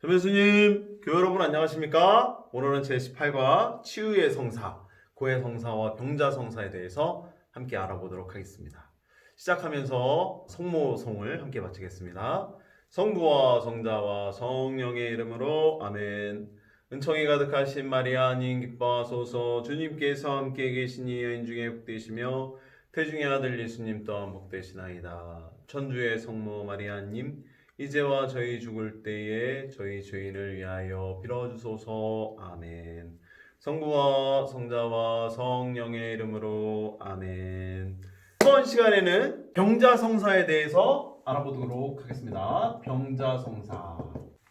선배수님, 교회 여러분 안녕하십니까? 오늘은 제18과 치유의 성사, 고해 성사와 병자 성사에 대해서 함께 알아보도록 하겠습니다. 시작하면서 성모성을 함께 마치겠습니다. 성부와 성자와 성령의 이름으로 아멘. 은총이 가득하신 마리아님 기뻐하소서. 주님께서 함께 계시니 여인 중에 복되시며 태중의 아들 예수님 또한 복되시나이다. 천주의 성모 마리아님 이제와 저희 죽을 때에 저희 죄인을 위하여 빌어주소서. 아멘. 성부와 성자와 성령의 이름으로 아멘. 이번 시간에는 병자성사에 대해서 알아보도록 하겠습니다. 병자성사.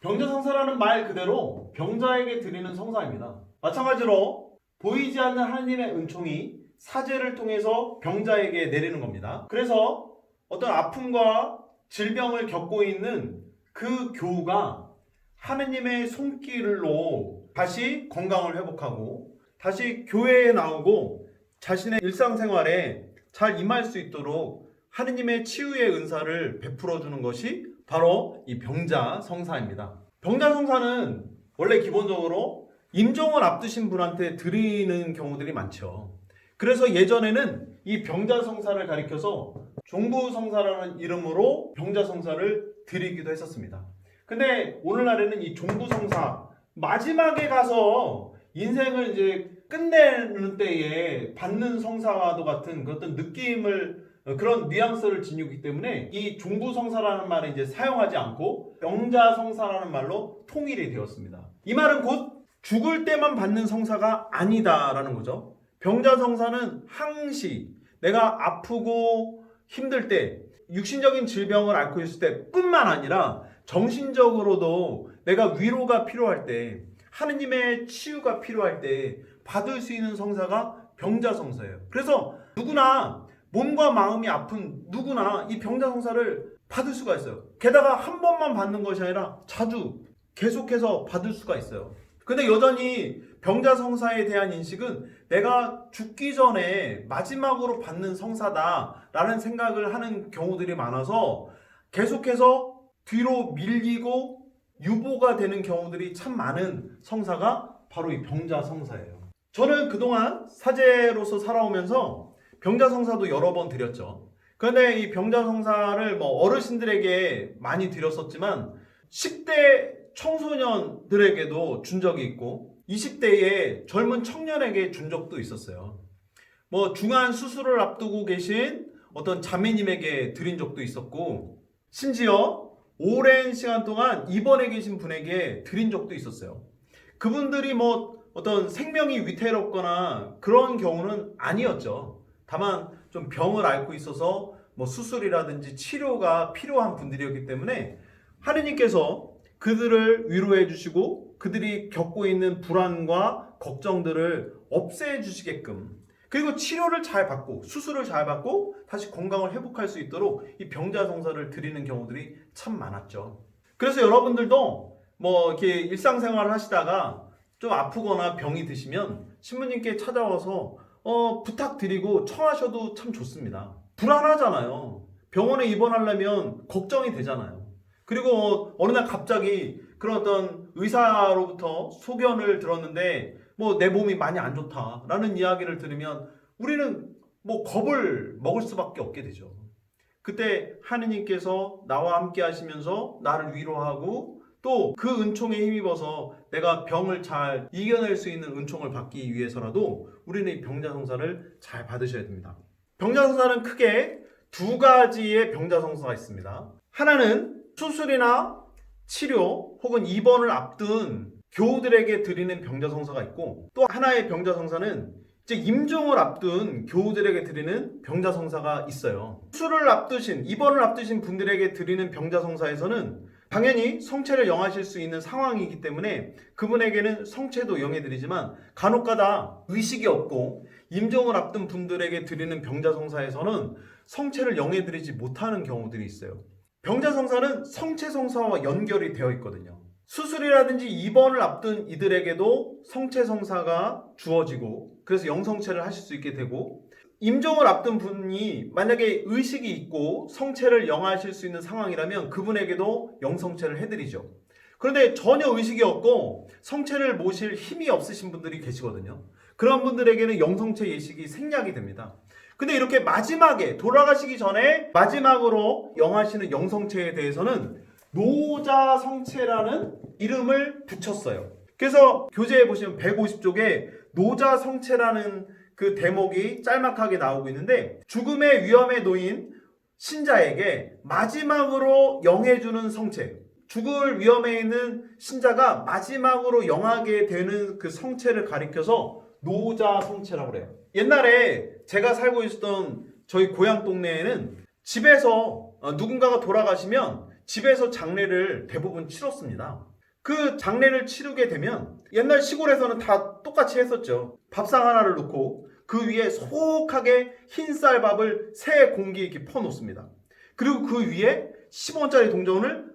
병자성사라는 말 그대로 병자에게 드리는 성사입니다. 마찬가지로 보이지 않는 하나님의 은총이 사제를 통해서 병자에게 내리는 겁니다. 그래서 어떤 아픔과 질병을 겪고 있는 그 교우가 하느님의 손길로 다시 건강을 회복하고 다시 교회에 나오고 자신의 일상생활에 잘 임할 수 있도록 하느님의 치유의 은사를 베풀어 주는 것이 바로 이 병자성사입니다. 병자성사는 원래 기본적으로 임종을 앞두신 분한테 드리는 경우들이 많죠. 그래서 예전에는 이 병자성사를 가리켜서 종부성사라는 이름으로 병자성사를 드리기도 했었습니다. 근데 오늘날에는 이 종부성사, 마지막에 가서 인생을 이제 끝내는 때에 받는 성사와도 같은 어떤 느낌을, 그런 뉘앙스를 지니기 때문에 이 종부성사라는 말을 이제 사용하지 않고 병자성사라는 말로 통일이 되었습니다. 이 말은 곧 죽을 때만 받는 성사가 아니다라는 거죠. 병자성사는 항시 내가 아프고 힘들 때, 육신적인 질병을 앓고 있을 때 뿐만 아니라 정신적으로도 내가 위로가 필요할 때, 하느님의 치유가 필요할 때 받을 수 있는 성사가 병자성사예요. 그래서 누구나, 몸과 마음이 아픈 누구나 이 병자성사를 받을 수가 있어요. 게다가 한 번만 받는 것이 아니라 자주 계속해서 받을 수가 있어요. 근데 여전히 병자성사에 대한 인식은 내가 죽기 전에 마지막으로 받는 성사다라는 생각을 하는 경우들이 많아서 계속해서 뒤로 밀리고 유보가 되는 경우들이 참 많은 성사가 바로 이 병자성사예요. 저는 그동안 사제로서 살아오면서 병자성사도 여러 번 드렸죠. 그런데 이 병자성사를 어르신들에게 많이 드렸었지만 10대 청소년들에게도 준 적이 있고 20대의 젊은 청년에게 준 적도 있었어요. 중환 수술을 앞두고 계신 어떤 자매님에게 드린 적도 있었고, 심지어 오랜 시간 동안 입원해 계신 분에게 드린 적도 있었어요. 그분들이 어떤 생명이 위태롭거나 그런 경우는 아니었죠. 다만 좀 병을 앓고 있어서 수술이라든지 치료가 필요한 분들이었기 때문에 하느님께서 그들을 위로해 주시고 그들이 겪고 있는 불안과 걱정들을 없애 주시게끔, 그리고 치료를 잘 받고 수술을 잘 받고 다시 건강을 회복할 수 있도록 이 병자성사를 드리는 경우들이 참 많았죠. 그래서 여러분들도 이렇게 일상생활을 하시다가 좀 아프거나 병이 드시면 신부님께 찾아와서 부탁드리고 청하셔도 참 좋습니다. 불안하잖아요. 병원에 입원하려면 걱정이 되잖아요. 그리고 어느 날 갑자기 그런 어떤 의사로부터 소견을 들었는데 내 몸이 많이 안 좋다라는 이야기를 들으면 우리는 겁을 먹을 수밖에 없게 되죠. 그때 하느님께서 나와 함께 하시면서 나를 위로하고 또 그 은총에 힘입어서 내가 병을 잘 이겨낼 수 있는 은총을 받기 위해서라도 우리는 이 병자성사를 잘 받으셔야 됩니다. 병자성사는 크게 두 가지의 병자성사가 있습니다. 하나는 수술이나 치료 혹은 입원을 앞둔 교우들에게 드리는 병자성사가 있고, 또 하나의 병자성사는 이제 임종을 앞둔 교우들에게 드리는 병자성사가 있어요. 수술을 앞두신, 입원을 앞두신 분들에게 드리는 병자성사에서는 당연히 성체를 영하실 수 있는 상황이기 때문에 그분에게는 성체도 영해드리지만, 간혹가다 의식이 없고 임종을 앞둔 분들에게 드리는 병자성사에서는 성체를 영해드리지 못하는 경우들이 있어요. 병자성사는 성체성사와 연결이 되어 있거든요. 수술이라든지 입원을 앞둔 이들에게도 성체성사가 주어지고, 그래서 영성체를 하실 수 있게 되고, 임종을 앞둔 분이 만약에 의식이 있고 성체를 영하실 수 있는 상황이라면 그분에게도 영성체를 해드리죠. 그런데 전혀 의식이 없고 성체를 모실 힘이 없으신 분들이 계시거든요. 그런 분들에게는 영성체 예식이 생략이 됩니다. 근데 이렇게 마지막에 돌아가시기 전에 마지막으로 영하시는 영성체에 대해서는 노자성체라는 이름을 붙였어요. 그래서 교재에 보시면 150쪽에 노자성체라는 그 대목이 짤막하게 나오고 있는데, 죽음의 위험에 놓인 신자에게 마지막으로 영해주는 성체, 죽을 위험에 있는 신자가 마지막으로 영하게 되는 그 성체를 가리켜서 노자성체라고 그래요. 옛날에 제가 살고 있었던 저희 고향 동네에는 집에서 누군가가 돌아가시면 집에서 장례를 대부분 치렀습니다. 그 장례를 치르게 되면 옛날 시골에서는 다 똑같이 했었죠. 밥상 하나를 놓고 그 위에 소복하게 흰 쌀밥을 새 공기 이렇게 퍼놓습니다. 그리고 그 위에 10원짜리 동전을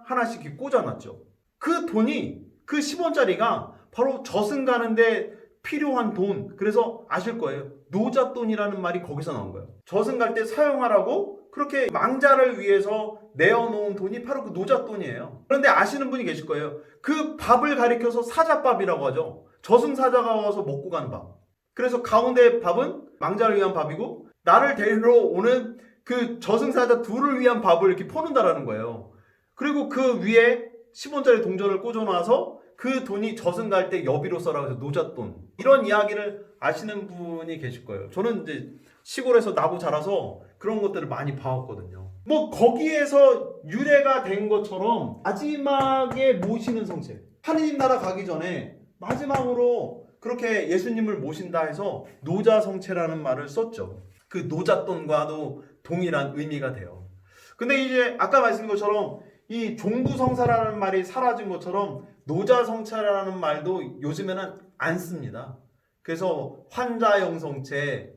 하나씩 이렇게 꽂아놨죠. 그 돈이, 그 10원짜리가 바로 저승 가는데 필요한 돈. 그래서 아실 거예요. 노잣돈이라는 말이 거기서 나온 거예요. 저승 갈 때 사용하라고 그렇게 망자를 위해서 내어놓은 돈이 바로 그 노잣돈이에요. 그런데 아시는 분이 계실 거예요. 그 밥을 가리켜서 사자밥이라고 하죠. 저승사자가 와서 먹고 가는 밥. 그래서 가운데 밥은 망자를 위한 밥이고, 나를 데리러 오는 그 저승사자 둘을 위한 밥을 이렇게 퍼놓는다라는 거예요. 그리고 그 위에 10원짜리 동전을 꽂아놔서 그 돈이 저승 갈 때 여비로 써라고 해서 노잣돈. 이런 이야기를 아시는 분이 계실 거예요. 저는 이제 시골에서 나고 자라서 그런 것들을 많이 봐왔거든요. 뭐 거기에서 유래가 된 것처럼 마지막에 모시는 성체, 하느님 나라 가기 전에 마지막으로 그렇게 예수님을 모신다 해서 노자성체라는 말을 썼죠. 그 노잣돈과도 동일한 의미가 돼요. 근데 이제 아까 말씀드린 것처럼 이 종부성사라는 말이 사라진 것처럼 노자성체라는 말도 요즘에는 안 씁니다. 그래서 환자영성체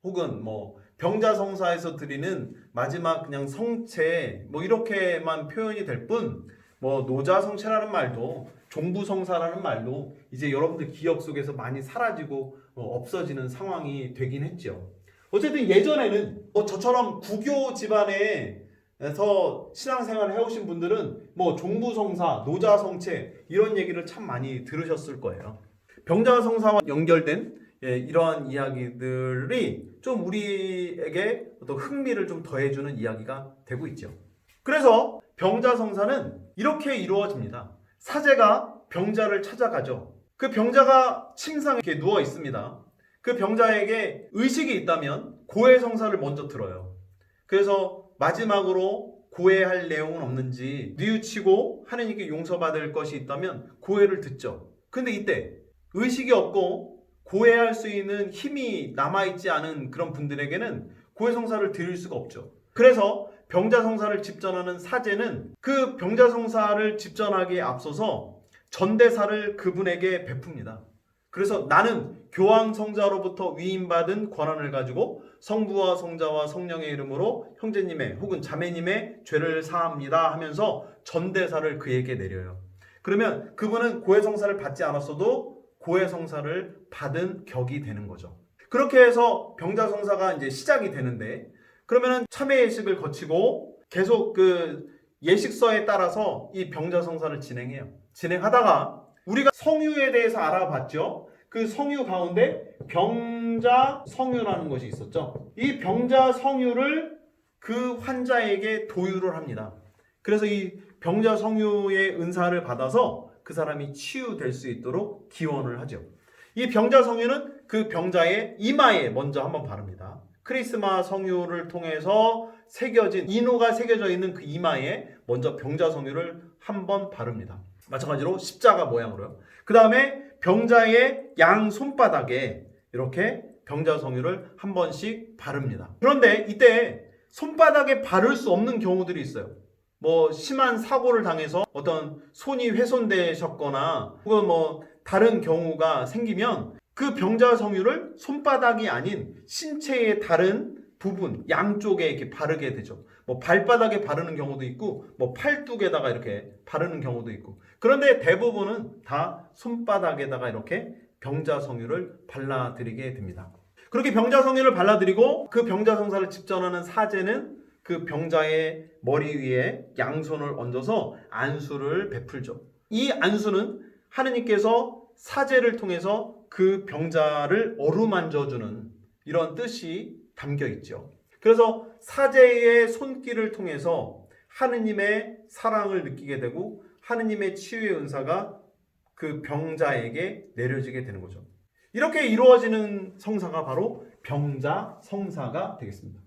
혹은 뭐 병자성사에서 드리는 마지막 그냥 성체 뭐 이렇게만 표현이 될 뿐, 뭐 노자성체라는 말도 종부성사라는 말도 이제 여러분들 기억 속에서 많이 사라지고 없어지는 상황이 되긴 했죠. 어쨌든 예전에는 저처럼 구교 집안에서 신앙생활을 해오신 분들은 뭐 종부성사, 노자성체 이런 얘기를 참 많이 들으셨을 거예요. 병자성사와 연결된 이러한 이야기들이 좀 우리에게 어떤 흥미를 좀 더해주는 이야기가 되고 있죠. 그래서 병자성사는 이렇게 이루어집니다. 사제가 병자를 찾아가죠. 그 병자가 침상에 이렇게 누워 있습니다. 그 병자에게 의식이 있다면 고해성사를 먼저 들어요. 그래서 마지막으로 고해할 내용은 없는지 뉘우치고 하느님께 용서받을 것이 있다면 고해를 듣죠. 근데 이때 의식이 없고 고해할 수 있는 힘이 남아있지 않은 그런 분들에게는 고해성사를 드릴 수가 없죠. 그래서 병자성사를 집전하는 사제는 그 병자성사를 집전하기에 앞서서 전대사를 그분에게 베풉니다. 그래서 나는 교황성자로부터 위임받은 권한을 가지고 성부와 성자와 성령의 이름으로 형제님의 혹은 자매님의 죄를 사합니다 하면서 전대사를 그에게 내려요. 그러면 그분은 고해성사를 받지 않았어도 고해성사를 받은 격이 되는 거죠. 그렇게 해서 병자성사가 이제 시작이 되는데, 그러면은 참회 예식을 거치고 계속 그 예식서에 따라서 이 병자성사를 진행해요. 진행하다가 우리가 성유에 대해서 알아봤죠. 그 성유 가운데 병자성유라는 것이 있었죠. 이 병자성유를 그 환자에게 도유를 합니다. 그래서 이 병자성유의 은사를 받아서 그 사람이 치유될 수 있도록 기원을 하죠. 이 병자성유는 그 병자의 이마에 먼저 한번 바릅니다. 크리스마 성유를 통해서 새겨진 인호가 새겨져 있는 그 이마에 먼저 병자성유를 한번 바릅니다. 마찬가지로 십자가 모양으로요. 그 다음에 병자의 양 손바닥에 이렇게 병자성유를 한 번씩 바릅니다. 그런데 이때 손바닥에 바를 수 없는 경우들이 있어요. 뭐 심한 사고를 당해서 어떤 손이 훼손되셨거나 혹은 뭐 다른 경우가 생기면 그 병자성유를 손바닥이 아닌 신체의 다른 부분 양쪽에 이렇게 바르게 되죠. 뭐 발바닥에 바르는 경우도 있고 뭐 팔뚝에다가 이렇게 바르는 경우도 있고, 그런데 대부분은 다 손바닥에다가 이렇게 병자성유를 발라드리게 됩니다. 그렇게 병자성유를 발라드리고 그 병자성사를 집전하는 사제는 그 병자의 머리 위에 양손을 얹어서 안수를 베풀죠. 이 안수는 하느님께서 사제를 통해서 그 병자를 어루만져주는 이런 뜻이 담겨 있죠. 그래서 사제의 손길을 통해서 하느님의 사랑을 느끼게 되고 하느님의 치유의 은사가 그 병자에게 내려지게 되는 거죠. 이렇게 이루어지는 성사가 바로 병자성사가 되겠습니다.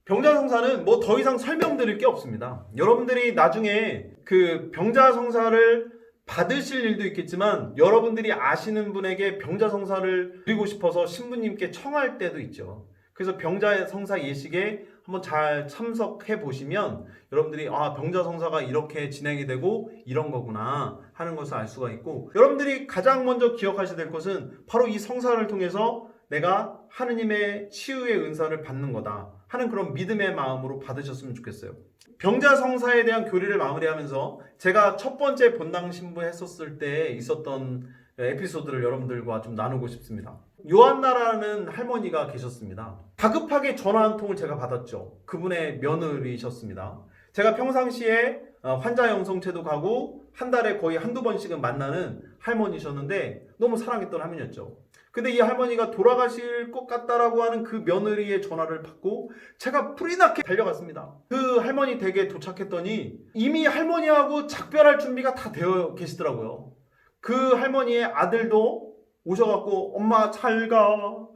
병자성사는 뭐 더 이상 설명드릴 게 없습니다. 여러분들이 나중에 그 병자성사를 받으실 일도 있겠지만 여러분들이 아시는 분에게 병자성사를 드리고 싶어서 신부님께 청할 때도 있죠. 그래서 병자성사 예식에 한번 잘 참석해 보시면 여러분들이 병자성사가 이렇게 진행이 되고 이런 거구나 하는 것을 알 수가 있고, 여러분들이 가장 먼저 기억하셔야 될 것은 바로 이 성사를 통해서 내가 하느님의 치유의 은사를 받는 거다 하는 그런 믿음의 마음으로 받으셨으면 좋겠어요. 병자성사에 대한 교리를 마무리하면서 제가 첫 번째 본당 신부 했었을 때 있었던 에피소드를 여러분들과 좀 나누고 싶습니다. 요한나라는 할머니가 계셨습니다. 다급하게 전화 한 통을 제가 받았죠. 그분의 며느리셨습니다. 제가 평상시에 환자 영성체도 가고 한 달에 거의 한두 번씩은 만나는 할머니셨는데 너무 사랑했던 할머니였죠. 근데 이 할머니가 돌아가실 것 같다라고 하는 그 며느리의 전화를 받고 제가 불이 나게 달려갔습니다. 그 할머니 댁에 도착했더니 이미 할머니하고 작별할 준비가 다 되어 계시더라고요. 그 할머니의 아들도 오셔갖고 엄마 잘 가.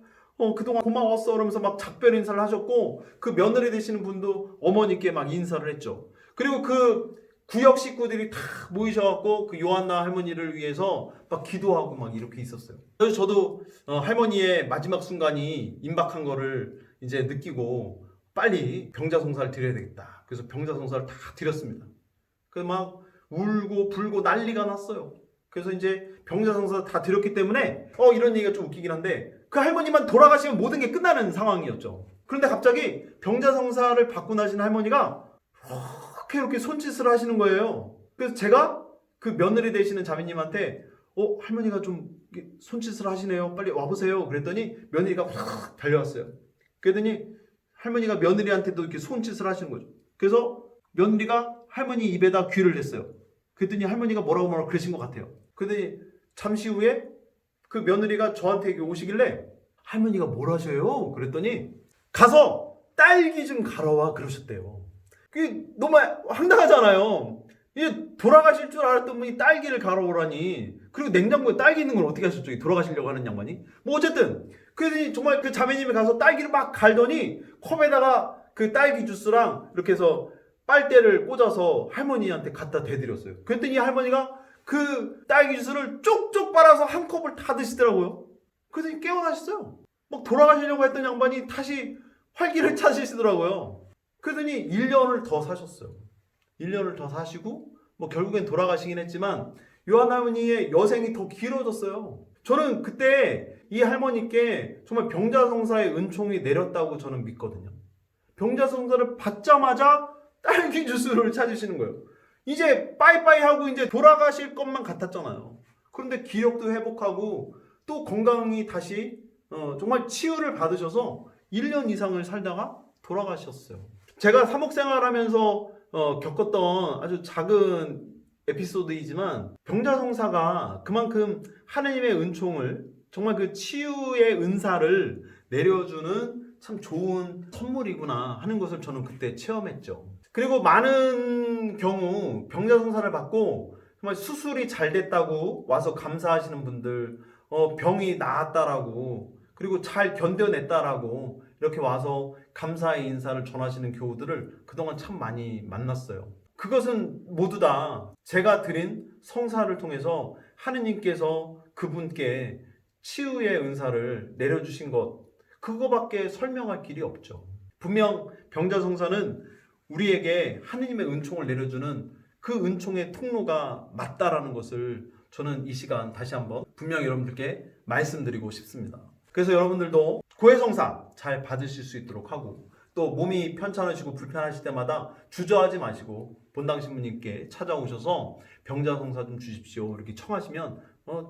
그동안 고마웠어. 그러면서 막 작별 인사를 하셨고, 그 며느리 되시는 분도 어머니께 막 인사를 했죠. 그리고 그 구역 식구들이 다 모이셔갖고 그 요한나 할머니를 위해서 막 기도하고 막 이렇게 있었어요. 그래서 저도 할머니의 마지막 순간이 임박한 거를 이제 느끼고 빨리 병자성사를 드려야 되겠다. 그래서 병자성사를 다 드렸습니다. 그래서 막 울고 불고 난리가 났어요. 그래서 이제 병자성사 다 드렸기 때문에 이런 얘기가 좀 웃기긴 한데, 그 할머니만 돌아가시면 모든 게 끝나는 상황이었죠. 그런데 갑자기 병자성사를 받고 나신 할머니가 이렇게 손짓을 하시는 거예요. 그래서 제가 그 며느리 되시는 자매님한테 할머니가 좀 손짓을 하시네요. 빨리 와보세요. 그랬더니 며느리가 확 달려왔어요. 그랬더니 할머니가 며느리한테도 이렇게 손짓을 하시는 거죠. 그래서 며느리가 할머니 입에다 귀를 댔어요. 그랬더니 할머니가 뭐라고 그러신 것 같아요. 그랬더니 잠시 후에 그 며느리가 저한테 오시길래 할머니가 뭘 하셔요? 그랬더니 가서 딸기 좀 갈아와 그러셨대요. 그게 너무 황당하잖아요. 이게 돌아가실 줄 알았던 분이 딸기를 갈아오라니. 그리고 냉장고에 딸기 있는 걸 어떻게 하셨죠? 돌아가시려고 하는 양반이. 뭐 어쨌든 그랬더니 정말 그 자매님이 가서 딸기를 막 갈더니 컵에다가 그 딸기 주스랑 이렇게 해서 빨대를 꽂아서 할머니한테 갖다 대드렸어요. 그랬더니 할머니가 그 딸기 주스를 쪽쪽 빨아서 한 컵을 다 드시더라고요. 그랬더니 깨어나셨어요. 막 돌아가시려고 했던 양반이 다시 활기를 찾으시더라고요. 그러더니 1년을 더 사셨어요. 1년을 더 사시고 뭐 결국엔 돌아가시긴 했지만 요한 할머니의 여생이 더 길어졌어요. 저는 그때 이 할머니께 정말 병자성사의 은총이 내렸다고 저는 믿거든요. 병자성사를 받자마자 딸기 주스를 찾으시는 거예요. 이제 빠이빠이 하고 이제 돌아가실 것만 같았잖아요. 그런데 기력도 회복하고 또 건강이 다시 정말 치유를 받으셔서 1년 이상을 살다가 돌아가셨어요. 제가 사목생활하면서 겪었던 아주 작은 에피소드이지만 병자성사가 그만큼 하느님의 은총을, 정말 그 치유의 은사를 내려주는 참 좋은 선물이구나 하는 것을 저는 그때 체험했죠. 그리고 많은 경우 병자성사를 받고 정말 수술이 잘 됐다고 와서 감사하시는 분들, 병이 나았다라고, 그리고 잘 견뎌냈다라고 이렇게 와서 감사의 인사를 전하시는 교우들을 그동안 참 많이 만났어요. 그것은 모두 다 제가 드린 성사를 통해서 하느님께서 그분께 치유의 은사를 내려주신 것, 그거밖에 설명할 길이 없죠. 분명 병자성사는 우리에게 하느님의 은총을 내려주는 그 은총의 통로가 맞다라는 것을 저는 이 시간 다시 한번 분명히 여러분들께 말씀드리고 싶습니다. 그래서 여러분들도 고해성사 잘 받으실 수 있도록 하고, 또 몸이 편찮으시고 불편하실 때마다 주저하지 마시고 본당 신부님께 찾아오셔서 병자성사 좀 주십시오 이렇게 청하시면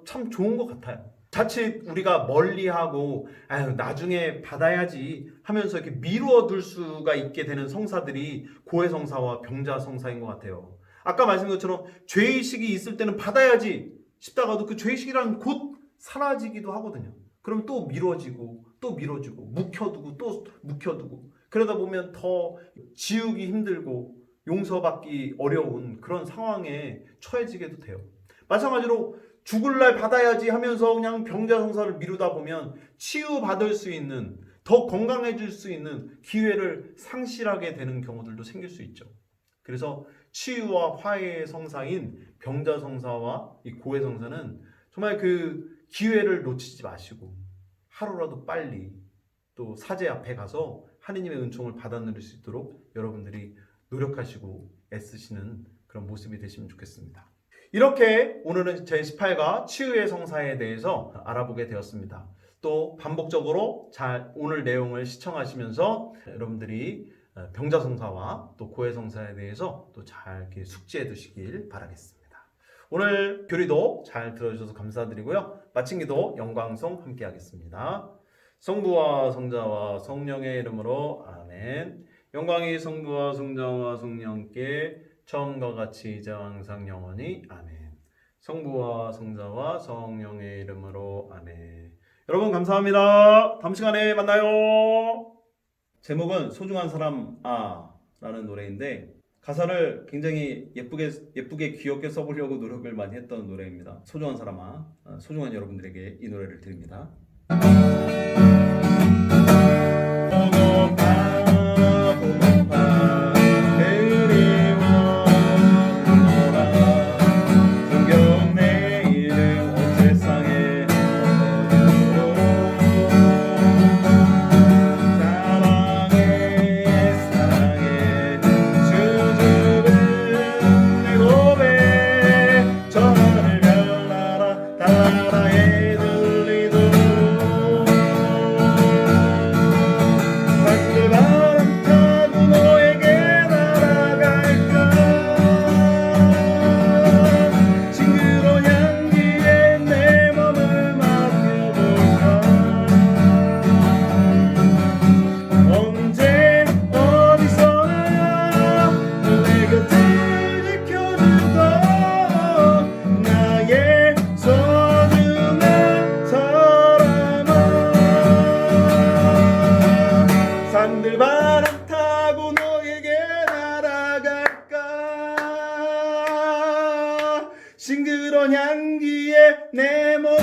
참 좋은 것 같아요. 자칫 우리가 멀리하고 아유 나중에 받아야지 하면서 이렇게 미루어둘 수가 있게 되는 성사들이 고해성사와 병자성사인 것 같아요. 아까 말씀드린 것처럼 죄의식이 있을 때는 받아야지 싶다가도 그 죄의식이란 곧 사라지기도 하거든요. 그럼 또 미뤄지고 또 미뤄지고 묵혀두고 또 묵혀두고 그러다 보면 더 지우기 힘들고 용서받기 어려운 그런 상황에 처해지게도 돼요. 마찬가지로 죽을 날 받아야지 하면서 그냥 병자성사를 미루다 보면 치유받을 수 있는 더 건강해질 수 있는 기회를 상실하게 되는 경우들도 생길 수 있죠. 그래서 치유와 화해의 성사인 병자성사와 이 고해성사는 정말 그 기회를 놓치지 마시고 하루라도 빨리 또 사제 앞에 가서 하느님의 은총을 받아 누릴 수 있도록 여러분들이 노력하시고 애쓰시는 그런 모습이 되시면 좋겠습니다. 이렇게 오늘은 제18과 치유의 성사에 대해서 알아보게 되었습니다. 또 반복적으로 잘 오늘 내용을 시청하시면서 여러분들이 병자성사와 또 고해성사에 대해서 또 잘 숙지해 두시길 바라겠습니다. 오늘 교리도 잘 들어주셔서 감사드리고요. 마친 기도 영광송 함께 하겠습니다. 성부와 성자와 성령의 이름으로 아멘. 영광이 성부와 성자와 성령께 처음과 같이 이제와 항상 영원히 아멘. 성부와 성자와 성령의 이름으로 아멘. 여러분 감사합니다. 다음 시간에 만나요. 제목은 소중한 사람 라는 노래인데 가사를 굉장히 예쁘게 귀엽게 써보려고 노력을 많이 했던 노래입니다. 소중한 사람아, 소중한 여러분들에게 이 노래를 드립니다. 산들바람 타고 너에게 날아갈까 싱그러운 향기에 내 몸